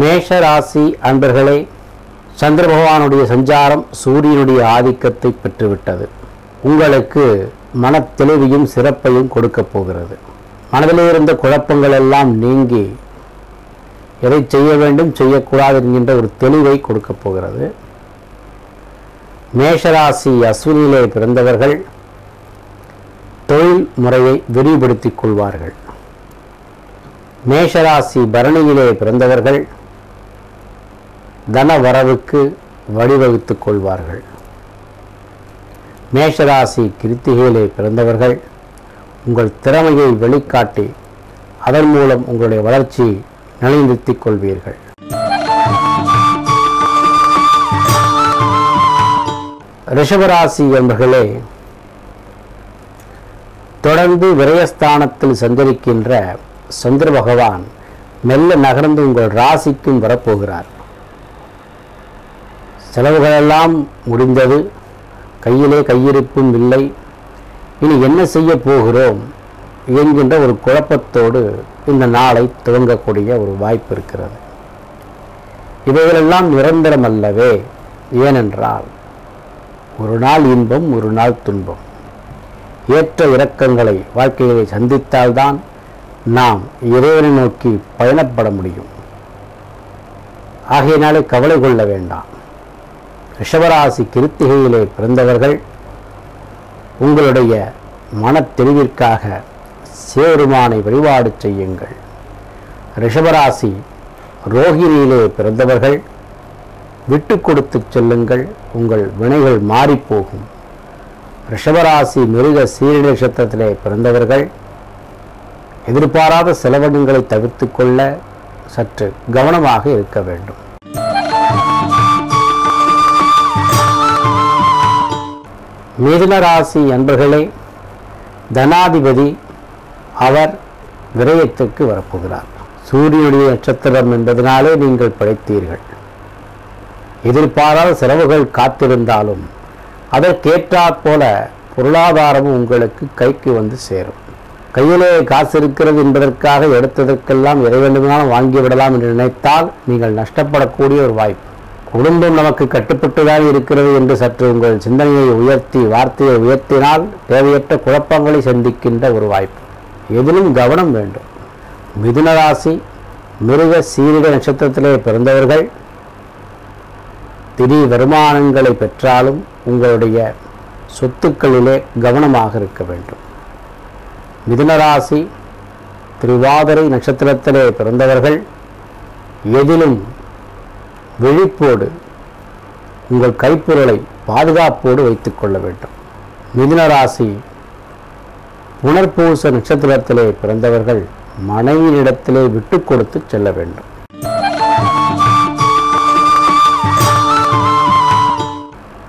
மேஷ ராசி அன்பர்களே, சந்திர பகவானுடைய சஞ்சாரம் சூரியனுடைய ஆதிக்கத்தை பெற்றுவிட்டது. உங்களுக்கு மன தெளிவையும் சிறப்பையும் கொடுக்க போகிறது. மனதிலே இருந்த குழப்பங்கள் எல்லாம் நீங்கி எதை செய்ய வேண்டும் செய்யக்கூடாது என்கின்ற ஒரு தெளிவை கொடுக்க போகிறது. மேஷராசி அஸ்வினியிலே பிறந்தவர்கள் தொழில் முறையை விரிவுபடுத்திக் கொள்வார்கள். மேஷராசி பரணியிலே பிறந்தவர்கள் தன வரவுக்கு வழிவகுத்துக் கொள்வார்கள். மேஷராசி கிருத்திகையிலே பிறந்தவர்கள் உங்கள் திறமையை வெளிக்காட்டி அதன் மூலம் உங்களுடைய வளர்ச்சி நிலைநிறுத்திக் கொள்வீர்கள். ரிஷபராசி என்பர்களே, தொடர்ந்து விரயஸ்தானத்தில் சஞ்சரிக்கின்ற சந்திர பகவான் மெல்ல நகர்ந்து உங்கள் ராசிக்கும் வரப்போகிறார். செலவுகளெல்லாம் முடிந்தது, கையிலே கையிருப்பும் இல்லை, இனி என்ன செய்ய போகிறோம் என்கின்ற ஒரு குழப்பத்தோடு இந்த நாளை துவங்கக்கூடிய ஒரு வாய்ப்பு இருக்கிறது. இவைகளெல்லாம் நிரந்தரம் அல்லவே. ஏனென்றால் ஒரு நாள் இன்பம், ஒரு நாள் துன்பம். ஏற்ற இறக்கங்களை வாழ்க்கையை சந்தித்தால்தான் நாம் இறைவனை நோக்கி பயணப்பட முடியும். ஆகையினாலே கவலை கொள்ள வேண்டாம். ரிஷபராசி கிருத்திகையிலே பிறந்தவர்கள் உங்களுடைய மன தெளிவிற்காக சிவபெருமானை வழிபாடு செய்யுங்கள். ரிஷபராசி ரோகிணியிலே பிறந்தவர்கள் விட்டு கொடுத்து செல்லுங்கள், உங்கள் வினைகள் மாறிப்போகும். ரிஷபராசி மிருக சீரிட நட்சத்திரத்திலே பிறந்தவர்கள் எதிர்பாராத செலவினங்களை தவிர்த்து கொள்ள சற்று கவனமாக இருக்க வேண்டும். மிதுன ராசி அன்பர்களே, தனாதிபதி அவர் விரயத்திற்கு வரப்போகிறார். சூரியனுடைய நட்சத்திரம் என்பதனாலே நீங்கள் பிழைத்தீர்கள். எதிர்பாராத செலவுகள் காத்திருந்தாலும் அதற்கேற்றாற் போல பொருளாதாரமும் உங்களுக்கு கைக்கு வந்து சேரும். கையிலே காசு இருக்கிறது என்பதற்காக எடுத்ததற்கெல்லாம் எதை வேண்டுமானாலும் வாங்கிவிடலாம் என்று நினைத்தால் நீங்கள் நஷ்டப்படக்கூடிய ஒரு வாய்ப்பு. குடும்பம் நமக்கு கட்டுப்பட்டுதான் இருக்கிறது என்று சற்று உங்கள் சிந்தனையை உயர்த்தி வார்த்தையை உயர்த்தினால் தேவையற்ற குழப்பங்களை சந்திக்கின்ற ஒரு வாய்ப்பு. எதிலும் கவனம் வேண்டும். மிதுன ராசி மிருக சீரிட நட்சத்திரத்திலே பிறந்தவர்கள் திடீர் வருமானங்களை பெற்றாலும் உங்களுடைய சொத்துக்களிலே கவனமாக இருக்க வேண்டும். மிதுன ராசி திருவாதிரை நட்சத்திரத்திலே பிறந்தவர்கள் எதிலும் விழிப்போடு உங்கள் கைப்பொருளை பாதுகாப்போடு வைத்துக் கொள்ள வேண்டும். மிதுன ராசி புனர்பூச நட்சத்திரத்திலே பிறந்தவர்கள் மனைவியிடத்திலே விட்டு கொடுத்து செல்ல வேண்டும்.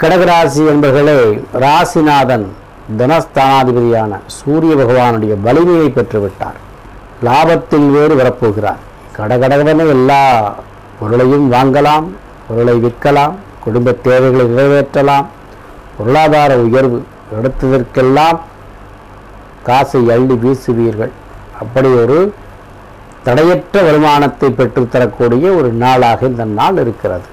கடகராசி என்பர்களே, ராசிநாதன் தனஸ்தானாதிபதியான சூரிய பகவானுடைய வலிமையை பெற்றுவிட்டார். லாபத்தில் வேறு வரப்போகிறார். கடகடகவன எல்லா பொருளையும் வாங்கலாம், பொருளை விற்கலாம், குடும்ப தேவைகளை நிறைவேற்றலாம், பொருளாதார உயர்வு எடுத்ததற்கெல்லாம் காசை அள்ளி வீசுவீர்கள். அப்படி ஒரு தடையற்ற வருமானத்தை பெற்றுத்தரக்கூடிய ஒரு நாளாக இந்த நாள் இருக்கிறது.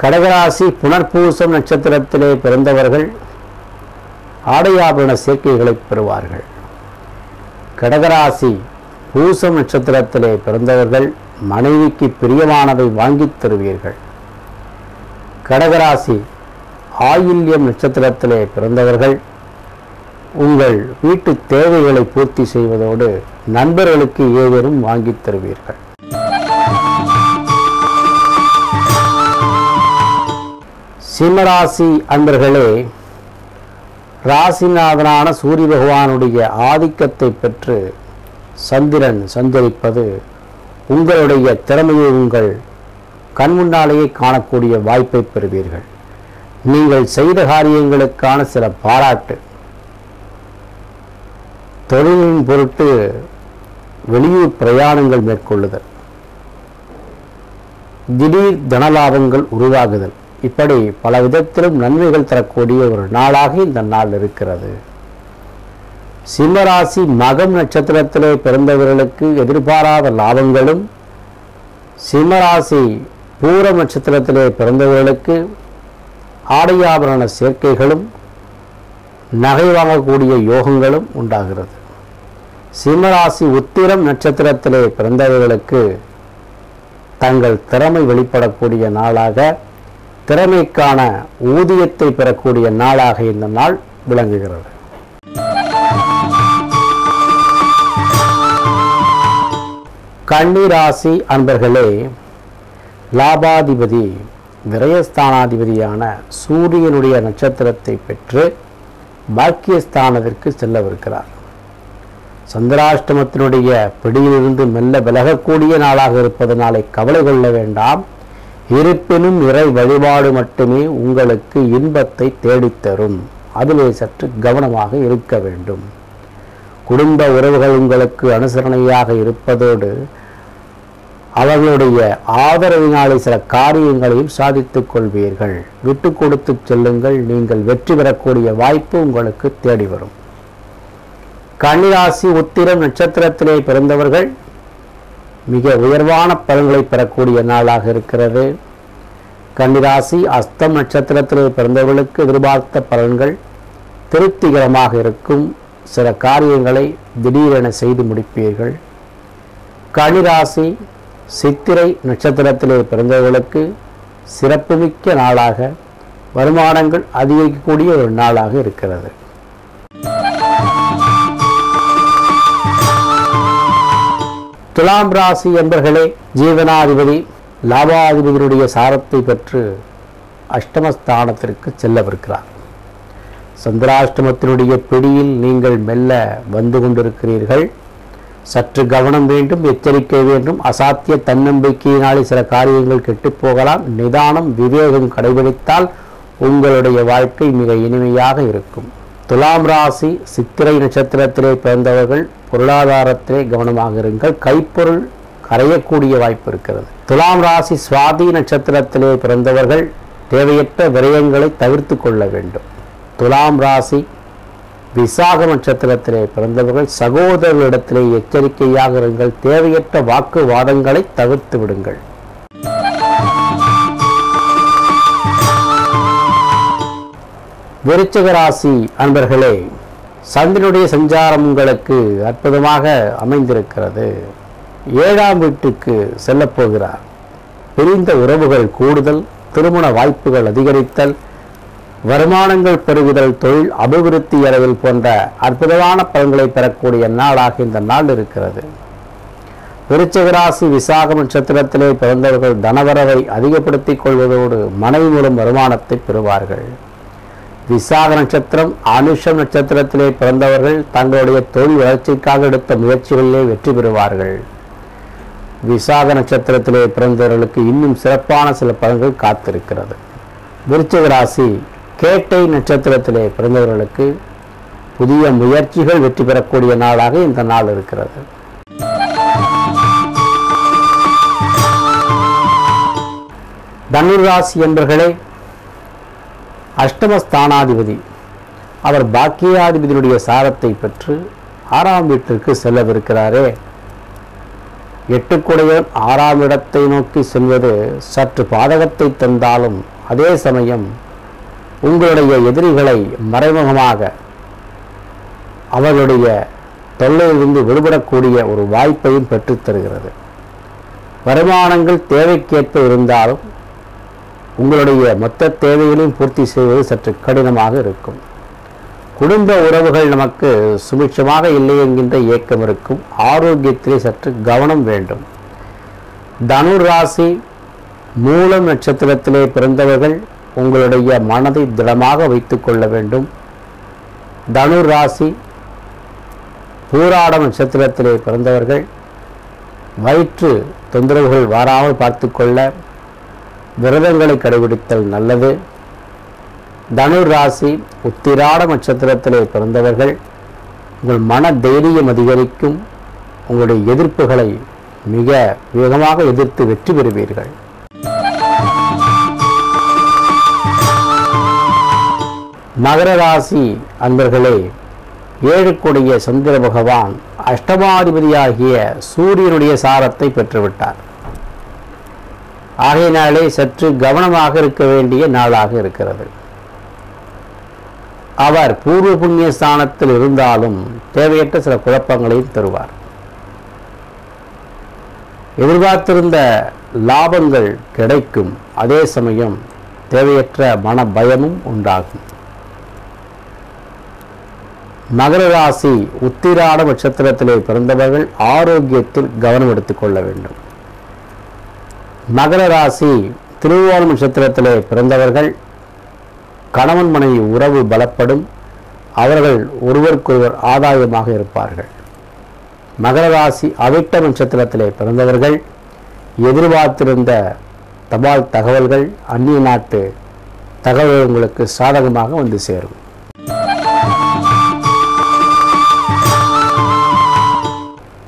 கடகராசி புனர்பூசம் நட்சத்திரத்திலே பிறந்தவர்கள் ஆடையாபரண சேர்க்கைகளை பெறுவார்கள். கடகராசி பூசம் நட்சத்திரத்திலே பிறந்தவர்கள் மனைவிக்கு பிரியமானதை வாங்கித் தருவீர்கள். கடகராசி ஆயில்யம் நட்சத்திரத்திலே பிறந்தவர்கள் உங்கள் வீட்டு தேவைகளை பூர்த்தி செய்வதோடு நண்பர்களுக்கு ஏதேனும் வாங்கித் தருவீர்கள். சிம்மராசி அன்பர்களே, ராசிநாதனான சூரிய பகவானுடைய ஆதிக்கத்தை பெற்று சந்திரன் சஞ்சரிப்பது உங்களுடைய திறமையை உங்கள் கண்முன்னாலேயே காணக்கூடிய வாய்ப்பை பெறுவீர்கள். நீங்கள் செய்த காரியங்களுக்கான சில பாராட்டு, தொழிலின் பொருட்டு வெளியூர் பிரயாணங்கள் மேற்கொள்ளுதல், திடீர் தனலாபங்கள் உருவாகுதல், இப்படி பல விதத்திலும் நன்மைகள் தரக்கூடிய ஒரு நாளாக இந்த நாள் இருக்கிறது. சிம்மராசி மகம் நட்சத்திரத்திலே பிறந்தவர்களுக்கு எதிர்பாராத லாபங்களும் சிம்மராசி பூரம் நட்சத்திரத்திலே பிறந்தவர்களுக்கு ஆடையாபரண சேர்க்கைகளும் நகை வாங்கக்கூடிய யோகங்களும் உண்டாகிறது. சிம்மராசி உத்திரம் நட்சத்திரத்திலே பிறந்தவர்களுக்கு தங்கள் திறமை வெளிப்படக்கூடிய நாளாக, திறமைக்கான ஊதியத்தை பெறக்கூடிய நாளாக இந்த நாள் விளங்குகிறது. கன்னிராசி அன்பர்களே, லாபாதிபதி விரயஸ்தானாதிபதியான சூரியனுடைய நட்சத்திரத்தை பெற்று பாக்கியஸ்தானத்திற்கு செல்லவிருக்கிறார். சந்திராஷ்டமத்தினுடைய பிடியிலிருந்து மெல்ல விலகக்கூடிய நாளாக இருப்பதனாலே கவலை கொள்ள வேண்டாம். இருப்பினும் இறை வழிபாடு மட்டுமே உங்களுக்கு இன்பத்தை தேடித்தரும். அதிலே சற்று கவனமாக இருக்க வேண்டும். குடும்ப உறவுகள் உங்களுக்கு அனுசரணையாக இருப்பதோடு அவர்களுடைய ஆதரவினாலே சில காரியங்களையும் சாதித்துக் கொள்வீர்கள். விட்டு கொடுத்து செல்லுங்கள். நீங்கள் வெற்றி பெறக்கூடிய வாய்ப்பு உங்களுக்கு தேடி வரும். கன்னிராசி உத்திரம் நட்சத்திரத்திலே பிறந்தவர்கள் மிக உயர்வான பலன்களை பெறக்கூடிய நாளாக இருக்கிறது. கன்னிராசி அஸ்தம் நட்சத்திரத்திலே பிறந்தவர்களுக்கு எதிர்பார்த்த பலன்கள் திருப்திகரமாக இருக்கும். சில காரியங்களை திடீரென செய்து முடிப்பீர்கள். கன்னிராசி சித்திரை நட்சத்திரத்திலே பிறந்தவர்களுக்கு சிறப்புமிக்க நாளாக, வருமானங்கள் அதிகரிக்கக்கூடிய ஒரு நாளாக இருக்கிறது. துலாம் ராசி என்பர்களே, ஜீவனாதிபதி லாபாதிபதியுடைய சாரத்தை பெற்று அஷ்டமஸ்தானத்திற்கு செல்லவிருக்கிறார். சந்திராஷ்டமத்தினுடைய பிடியில் நீங்கள் மெல்ல வந்து கொண்டிருக்கிறீர்கள். சற்று கவனம் வேண்டும், எச்சரிக்கை வேண்டும். அசாத்திய தன்னம்பிக்கையினாலே சில காரியங்கள் கெட்டுப்போகலாம். நிதானம், விவேகம் கடைபிடித்தால் உங்களுடைய வாழ்க்கை மிக இனிமையாக இருக்கும். துலாம் ராசி சித்திரை நட்சத்திரத்திலே பிறந்தவர்கள் பொருளாதாரத்திலே கவனமாக இருங்கள். கைப்பொருள் கரையக்கூடிய வாய்ப்பு இருக்கிறது. துலாம் ராசி சுவாதி நட்சத்திரத்திலே பிறந்தவர்கள் தேவையற்ற விரயங்களை தவிர்த்து கொள்ள வேண்டும். துலாம் ராசி விசாக நட்சத்திரத்திலே பிறந்தவர்கள் சகோதரர்களிடத்திலே எச்சரிக்கையாக இருங்கள். தேவையற்ற வாக்குவாதங்களை தவிர்த்து விடுங்கள். விருச்சிக ராசி அன்பர்களே, சந்திரனுடைய சஞ்சாரம் உங்களுக்கு அற்புதமாக அமைந்திருக்கிறது. 7ஆம் வீட்டுக்கு செல்லப்போகிறார். பிரிந்த உறவுகள் கூடுதல், திருமண வாய்ப்புகள் அதிகரித்தல், வருமானங்கள் பெருகுதல், தொழில் அபிவிருத்தி அடைதல் போன்ற அற்புதமான பலன்களை பெறக்கூடிய நாளாக இந்த நாள் இருக்கிறது. விருச்சிக ராசி விசாக நட்சத்திரத்திலே பிறந்தவர்கள் தனவரவை அதிகப்படுத்திக் கொள்வதோடு மனைவி மூலம் வருமானத்தை பெறுவார்கள். விசாக நட்சத்திரம் அனுஷம் நட்சத்திரத்திலே பிறந்தவர்கள் தங்களுடைய தொழில் வளர்ச்சிக்காக எடுத்த முயற்சிகளிலே வெற்றி பெறுவார்கள். விசாக நட்சத்திரத்திலே பிறந்தவர்களுக்கு இன்னும் சிறப்பான சில பலன்கள் காத்திருக்கிறது. விருச்சிக ராசி கேட்டை நட்சத்திரத்திலே பிறந்தவர்களுக்கு புதிய முயற்சிகள் வெற்றி பெறக்கூடிய நாளாக இந்த நாள் இருக்கிறது. தனுர் ராசி என்பர்களே, அஷ்டமஸ்தானாதிபதி அவர் பாக்கியாதிபதியுடைய சாரத்தை பெற்று 6ஆம் வீட்டிற்கு செல்லவிருக்கிறாரே. 8 6ஆம் இடத்தை நோக்கி செல்வது சற்று பாதகத்தை தந்தாலும் அதே சமயம் உங்களுடைய எதிரிகளை மறைமுகமாக அவர்களுடைய தொல்லையிலிருந்து விடுபடக்கூடிய ஒரு வாய்ப்பையும் பெற்றுத்தருகிறது. வருமானங்கள் தேவைக்கேற்ப இருந்தாலும் உங்களுடைய மொத்த தேவைகளையும் பூர்த்தி செய்வது சற்று கடினமாக இருக்கும். குடும்ப உறவுகள் நமக்கு சுபிட்சமாக இல்லை என்கின்ற ஏக்கம் இருக்கும். ஆரோக்கியத்திலே சற்று கவனம் வேண்டும். தனுர் ராசி மூலம் நட்சத்திரத்திலே பிறந்தவர்கள் உங்களுடைய மனதை திடமாக வைத்துக் கொள்ள வேண்டும். தனுர் ராசி பூராடம் நட்சத்திரத்திலே பிறந்தவர்கள் வயிற்று தொந்தரவுகள் வராமல் பார்த்து கொள்ள விரதங்களை கடைபிடித்தல் நல்லது. தனுர் ராசி உத்திராட நட்சத்திரத்திலே பிறந்தவர்கள் உங்கள் மன தைரியம் அதிகரிக்கும். உங்களுடைய எதிர்ப்புகளை மிக வேகமாக எதிர்த்து வெற்றி பெறுவீர்கள். மகர ராசி அன்பர்களே, 7 சந்திர பகவான் அஷ்டமாதிபதியாகிய சூரியனுடைய சாரத்தை பெற்றுவிட்டார். ஆகையினாலே சற்று கவனமாக இருக்க வேண்டிய நாளாக இருக்கிறது. அவர் பூர்வ புண்ணிய ஸ்தானத்தில் இருந்தாலும் தேவையற்ற சில குழப்பங்களையும் தருவார். எதிர்பார்த்திருந்த லாபங்கள் கிடைக்கும், அதே சமயம் தேவையற்ற மன பயமும் உண்டாகும். மகர ராசி உத்திராட நட்சத்திரத்திலே பிறந்தவர்கள் ஆரோக்கியத்தில் கவனம் எடுத்துக்கொள்ள வேண்டும். மகர ராசி திருவோணம் நட்சத்திரத்திலே பிறந்தவர்கள் கணவன் மனைவி உறவு பலப்படும், அவர்கள் ஒருவருக்கொருவர் ஆதாயமாக இருப்பார்கள். மகர ராசி அவிட்ட நட்சத்திரத்திலே பிறந்தவர்கள் எதிர்பார்த்திருந்த தபால் தகவல்கள், அந்நிய நாட்டு தகவல்கள் உங்களுக்கு சாதகமாக வந்து சேரும்.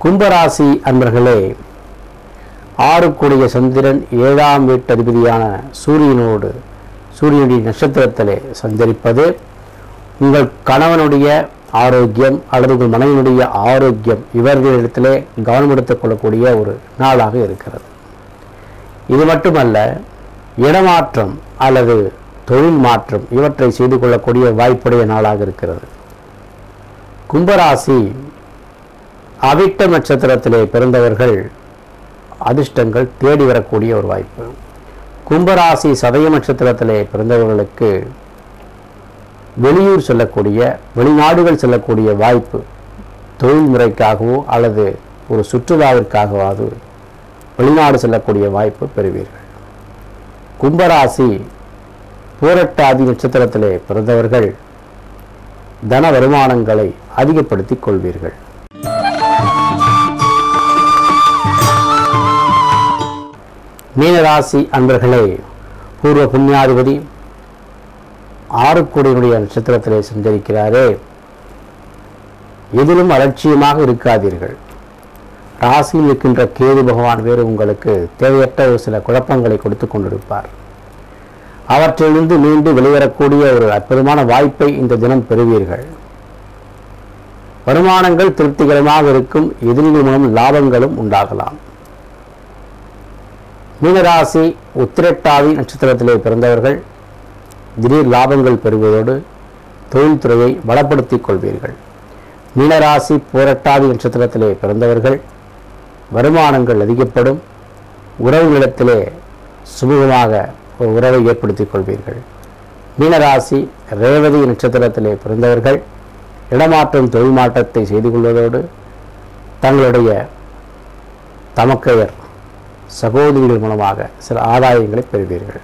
கும்பராசி அன்பர்களே, 6 கூடிய சந்திரன் 7ஆம் வீட்டு அதிபதியான சூரியனுடைய நட்சத்திரத்திலே சஞ்சரிப்பது உங்கள் கணவனுடைய ஆரோக்கியம் அல்லது உங்கள் மனைவியுடைய ஆரோக்கியம் இவர்களிடத்திலே கவனம் எடுத்துக் கொள்ளக்கூடிய ஒரு நாளாக இருக்கிறது. இது மட்டுமல்ல, இடமாற்றம் அல்லது தொழில் மாற்றம் இவற்றை செய்து கொள்ளக்கூடிய வாய்ப்புடைய நாளாக இருக்கிறது. கும்பராசி அவிட்ட நட்சத்திரத்திலே பிறந்தவர்கள் அதிர்ஷ்டங்கள் தேடி வரக்கூடிய ஒரு வாய்ப்பு. கும்பராசி சதய நட்சத்திரத்திலே பிறந்தவர்களுக்கு வெளியூர் செல்லக்கூடிய, வெளிநாடுகள் செல்லக்கூடிய வாய்ப்பு, தொழில் முறைக்காகவோ அல்லது ஒரு சுற்றுலாவிற்காகவாவது வெளிநாடு செல்லக்கூடிய வாய்ப்பு பெறுவீர்கள். கும்பராசி பூரட்டாதி நட்சத்திரத்திலே பிறந்தவர்கள் தன வருமானங்களை அதிகப்படுத்திக் கொள்வீர்கள். மீனராசி அன்பர்களே, பூர்வ புண்ணியாதிபதி 6 கூடியனுடைய நட்சத்திரத்திலே சஞ்சரிக்கிறாரே, எதிலும் அலட்சியமாக இருக்காதீர்கள். ராசியில் இருக்கின்ற கேது பகவான் வேறு உங்களுக்கு தேவையற்ற ஒரு சில குழப்பங்களை கொடுத்து கொண்டிருப்பார். அவற்றிலிருந்து மீண்டு வெளிவரக்கூடிய ஒரு அற்புதமான வாய்ப்பை இந்த தினம் பெறுவீர்கள். வருமானங்கள் திருப்திகரமாக இருக்கும், எதிரிகள் மூலம் லாபங்களும் உண்டாகலாம். மீனராசி உத்திரட்டாதி நட்சத்திரத்திலே பிறந்தவர்கள் திடீர் லாபங்கள் பெறுவதோடு தொழில்துறையை பலப்படுத்திக் கொள்வீர்கள். மீனராசி பூரட்டாதி நட்சத்திரத்திலே பிறந்தவர்கள் வருமானங்கள் அதிகப்படும், உறவுகளிடத்திலே சுமூகமாக ஒரு உறவை ஏற்படுத்திக் கொள்வீர்கள். மீனராசி ரேவதி நட்சத்திரத்திலே பிறந்தவர்கள் இடமாற்றம் தொழில் மாற்றத்தை செய்து கொள்வதோடு தங்களுடைய தமக்கையர் சகோதரிகள் மூலமாக சில ஆதாயங்களை பெறுவீர்கள்.